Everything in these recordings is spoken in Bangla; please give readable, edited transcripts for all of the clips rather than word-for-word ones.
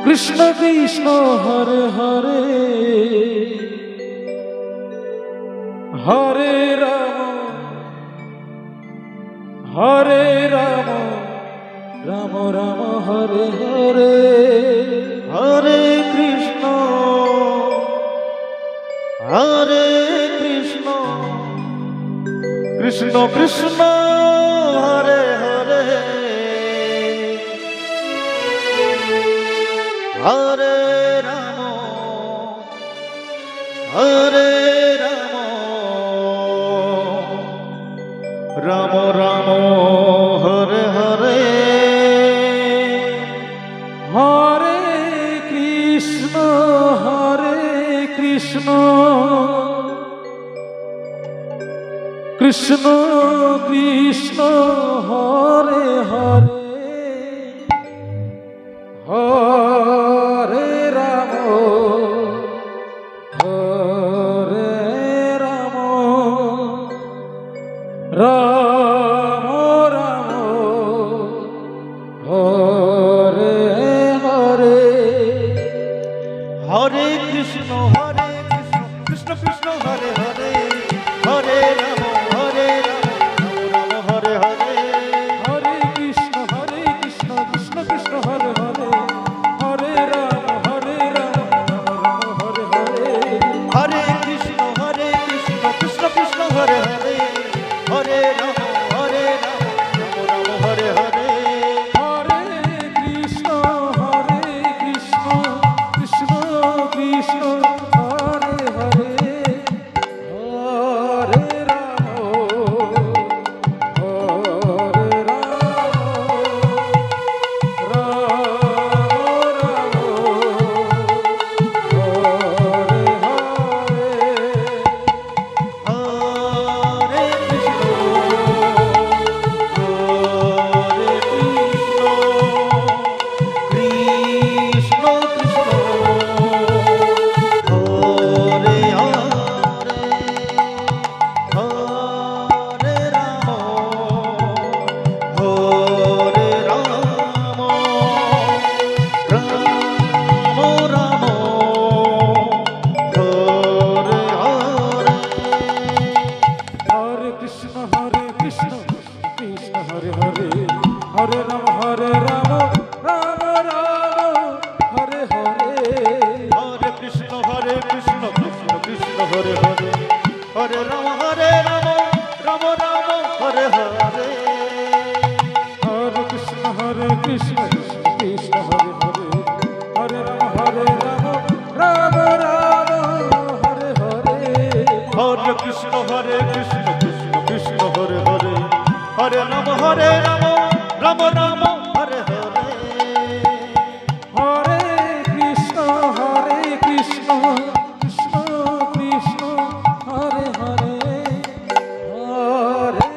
কৃষ্ণ কৃষ্ণ হরে হরে হরে রাম রাম রাম হরে হরে হরে কৃষ্ণ কৃষ্ণ কৃষ্ণ হরে হরে হরে রাম রাম রাম হরে হরে হরে কৃষ্ণ কৃষ্ণ কৃষ্ণ হরে হরে হরে রাম রাম রাম হরে হরে হরে কৃষ্ণ কৃষ্ণ কৃষ্ণ হরে হরে হরে রাম রাম হরে হরে হরে কৃষ্ণ কৃষ্ণ কৃষ্ণ হরে হরে হরে রাম রাম হরে হরে হরে কৃষ্ণ কৃষ্ণ কৃষ্ণ হরে হরে হরে রাম রাম হরে হরে হরে কৃষ্ণ কৃষ্ণ কৃষ্ণ হরে হরে হরে রাম হরে রাম রাম রাম হরে হরে হরে কৃষ্ণ কৃষ্ণ কৃষ্ণ হরে হরে হরে রাম রাম রাম হরে হরে হরে কৃষ্ণ কৃষ্ণ কৃষ্ণ হরে হরে হরে রাম রাম রাম হরে হরে হরে কৃষ্ণ কৃষ্ণ কৃষ্ণ হরে হরে হরে রাম রাম রাম হরে হরে হরে কৃষ্ণ কৃষ্ণ কৃষ্ণ হরে হরে হরে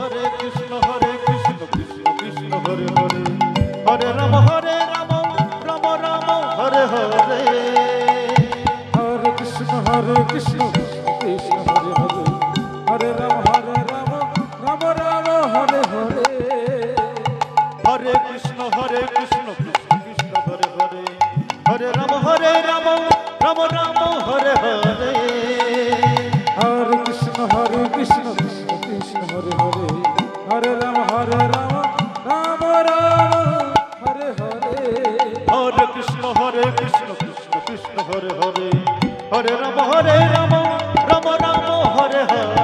রাম হরে কৃষ্ণ কৃষ্ণ কৃষ্ণ হরে হরে হরে রাম রাম রাম হরে হরে হরে কৃষ্ণ কৃষ্ণ কৃষ্ণ হরে হরে হরে রাম রাম রাম হরে হরে হরে কৃষ্ণ কৃষ্ণ কৃষ্ণ হরে হরে হরে রাম রাম রাম হরে হরে হরে কৃষ্ণ কৃষ্ণ কৃষ্ণ হরে হরে হরে রাম রাম রাম হরে হরে হরে কৃষ্ণ কৃষ্ণ কৃষ্ণ হরে হরে হরে রাম রাম রাম হরে হরে